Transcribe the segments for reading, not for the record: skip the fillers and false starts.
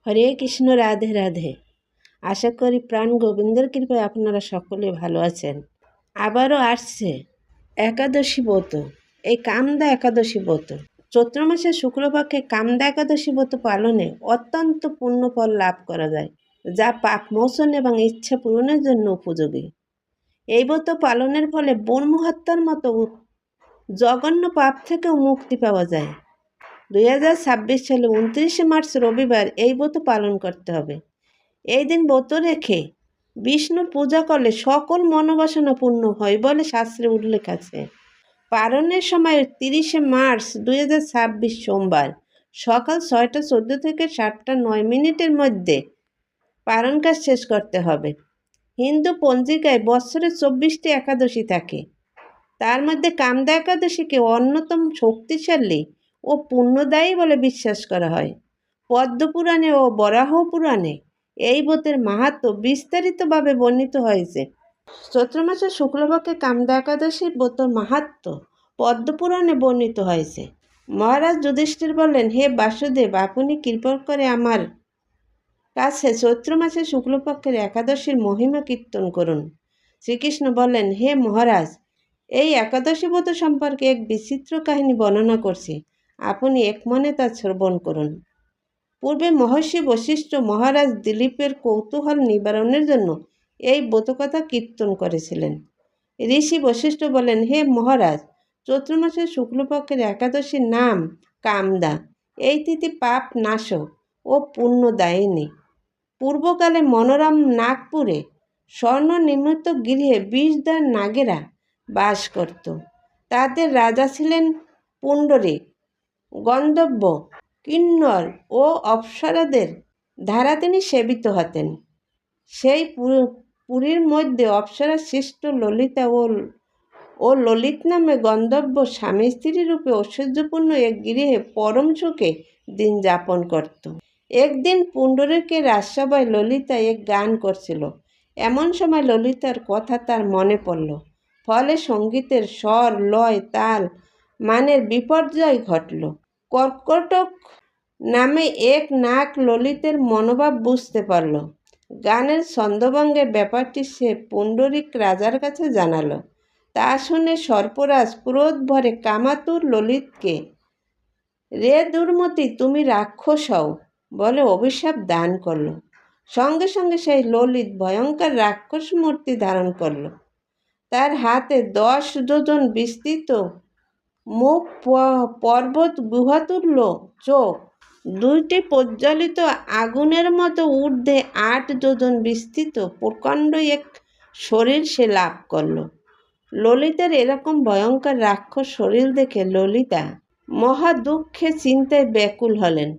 হরে কৃষ্ণ, রাধে রাধে। আশা করি প্রাণ গোবিন্দের কৃপায় আপনারা সকলে ভালো আছেন। আবারও আসছে একাদশী ব্রত, এই কামদা একাদশী ব্রত। চৈত্র মাসের শুক্লপক্ষে কামদা একাদশী ব্রত পালনে অত্যন্ত পুণ্য ফল লাভ করা যায়, যা পাপ মোচন এবং ইচ্ছা পূরণের জন্য উপযোগী। এই ব্রত পালনের ফলে ব্রহ্ম হত্যার মতো জঘন্য পাপ থেকেও মুক্তি পাওয়া যায়। 2026 সালে 29শে মার্চ রবিবার এই ব্রত পালন করতে হবে। এই দিন ব্রত রেখে বিষ্ণুর পূজা করলে সকল মনোবাসনা পূর্ণ হয় বলে শাস্ত্রে উল্লেখ আছে। পালনের সময় 30শে মার্চ 2026 সোমবার সকাল 6টা 14 থেকে 7টা 9 মধ্যে পালন কাজ শেষ করতে হবে। হিন্দু পঞ্জিকায় বছরে 24টি একাদশী থাকে, তার মধ্যে কামদা একাদশীকে অন্যতম শক্তিশালী ও পুণ্যদায়ী বলে বিশ্বাস করা হয়। পদ্মপুরাণে ও বরাহ পুরাণে এই ব্রতের মাহাত্ম্য বিস্তারিতভাবে বর্ণিত হয়েছে। চৈত্র মাসের শুক্লপক্ষে কামদা একাদশীর ব্রতর মাহাত্ম্য পদ্মপুরাণে বর্ণিত হয়েছে। মহারাজ যুধিষ্ঠির বললেন, হে বাসুদেব, আপনি কৃপা করে আমার কাছে চৈত্র মাসের শুক্লপক্ষের একাদশীর মহিমা কীর্তন করুন। শ্রীকৃষ্ণ বললেন, হে মহারাজ, এই একাদশী ব্রত সম্পর্কে এক বিচিত্র কাহিনী বর্ণনা করছি, আপনি এক মনে তা শ্রবণ করুন। পূর্বে মহর্ষি বশিষ্ঠ মহারাজ দিলীপের কৌতূহল নিবারণের জন্য এই ব্রতকথা কীর্তন করেছিলেন। ঋষি বশিষ্ঠ বলেন, হে মহারাজ, চৈত্র মাসের শুক্লপক্ষের একাদশীর নাম কামদা। এই তিথি পাপ নাশক ও পুণ্যদায়িনী। পূর্বকালে মনোরম নাগপুরে স্বর্ণ নির্মিত গৃহে বিষধর নাগেরা বাস করত। তাদের রাজা ছিলেন পুণ্ডরীক। গন্ধর্ব, কিন্নর ও অপ্সরাদের দ্বারা তিনি সেবিত হতেন। সেই পুরীর মধ্যে অপ্সরা সৃষ্ট ললিতা ও ললিত নামে গন্ধর্ব স্বামী স্ত্রী রূপে ঐশ্বর্যপূর্ণ এক গৃহে পরম সুখে দিন যাপন করত। একদিন পুণ্ডরীকের রাজসভায় ললিতা এক গান করছিল। এমন সময় ললিতার কথা তার মনে পড়ল। ফলে সঙ্গীতের স্বর, লয়, তাল মানের বিপর্যয় ঘটল। কর্কটক নামে এক নাগ ললিতের মনোভাব বুঝতে পারল। গানের ছন্দভঙ্গের ব্যাপারটি সে পুণ্ডরীক রাজার কাছে জানালো। তা শুনে সর্পরাজ ক্রোধ ভরে কামাতুর ললিতকে, রে দুর্মতি, তুমি রাক্ষস হও বলে অভিশাপ দান করল। সঙ্গে সঙ্গে সেই ললিত ভয়ঙ্কর রাক্ষস মূর্তি ধারণ করল। তার হাতে 10 যোজন বিস্তৃত মুখ, পর্বত গুহাতুল্য চোখ, 2টি প্রজ্বলিত আগুনের মতো ঊর্ধ্বে 8 যোজন বিস্তৃত প্রকাণ্ড এক শরীর সে লাভ করল। ললিতার এরকম ভয়ঙ্কর রাক্ষস শরীর দেখে ললিতা মহা দুঃখে চিন্তায় ব্যাকুল হলেন।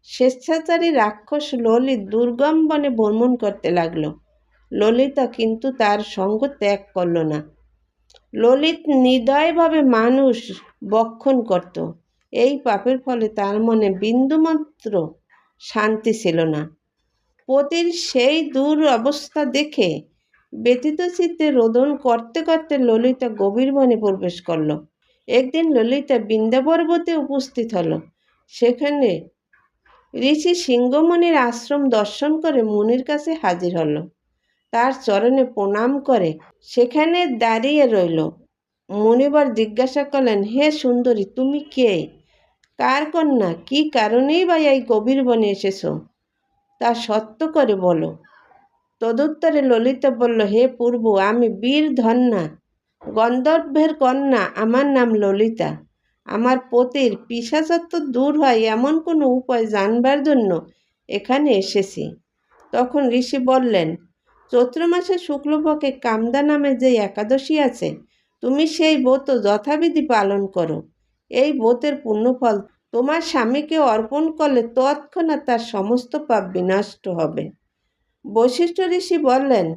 স্বেচ্ছাচারী রাক্ষস ললিত দুর্গম বনে ভ্রমণ করতে লাগল। ললিতা কিন্তু তার সঙ্গ ত্যাগ করল না। ললিত নির্দয়ভাবে মানুষ ভক্ষণ করত। এই পাপের ফলে তার মনে বিন্দুমাত্র শান্তি ছিল না। পতির সেই দূর অবস্থা দেখে ব্যথিত চিত্তে রোদন করতে করতে ললিতা গভীর বনে প্রবেশ করল। একদিন ললিতা বৃন্দা পর্বতে উপস্থিত হল। সেখানে ঋষি সিংহমুনির আশ্রম দর্শন করে মুনির কাছে হাজির হল। তার চরণে প্রণাম করে সেখানে দাঁড়িয়ে রইল। মুনিবার জিজ্ঞাসা করলেন, হে সুন্দরী, তুমি কে, কার কন্যা, কি কারণেই বা এই গভীর বনে এসেছ, তা সত্য করে বলো। তদুত্তরে ললিতা বলল, হে পূর্ব, আমি বীর ধন্যা গন্ধর্বের কন্যা, আমার নাম ললিতা। আমার পতির পিশাচত্ব দূর হয় এমন কোনো উপায় জানবার জন্য এখানে এসেছি। তখন ঋষি বললেন, চৈত্র মাসের শুক্লপক্ষে কামদা নামে যে একাদশী আছে, তুমি সেই ব্রত যথাবিধি পালন করো। এই ব্রতের পুণ্যফল তোমার স্বামীকে অর্পণ করলে তৎক্ষণাৎ তার সমস্ত পাপ বিনষ্ট হবে। বশিষ্ঠ ঋষি বললেন,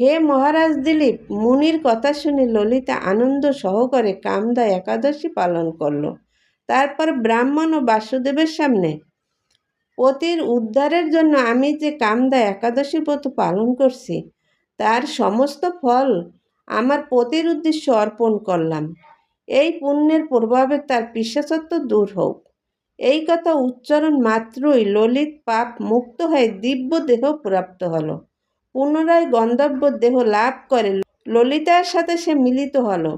হে মহারাজ দিলীপ, মুনির কথা শুনে ললিতা আনন্দ সহকারে কামদা একাদশী পালন করল। তারপর ব্রাহ্মণ ও বাসুদেবের সামনে, পতির উদ্ধারের জন্য আমি যে কামদা একাদশী ব্রত পালন করছি, তার সমস্ত ফল আমার পতির উদ্দেশ্যে অর্পণ করলাম। এই পুণ্যের প্রভাবে তার পিশাচত্ব দূর হোক। এই কথা উচ্চারণ মাত্রই ললিত পাপ মুক্ত হয়ে দিব্য দেহ প্রাপ্ত হলো। পুনরায় গন্ধর্ব দেহ লাভ করে ললিতার সাথে সে মিলিত হলো।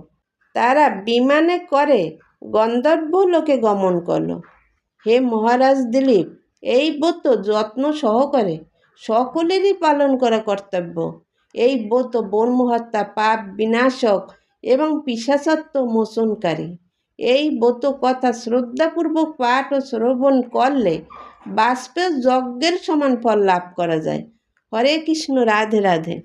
তারা বিমানে করে গন্ধর্ব লোকে গমন করলো। হে মহারাজ দিলীপ, এই ব্রত যত্ন সহকারে সকলেরই পালন করা কর্তব্য। এই ব্রত বর্মহত্যা, পাপ বিনাশক এবং পিশাচত্ব মোচনকারী। এই ব্রত কথা শ্রদ্ধাপূর্বক পাঠ ও শ্রবণ করলে বাষ্পের যজ্ঞের সমান ফল লাভ করা যায়। হরে কৃষ্ণ, রাধে রাধে।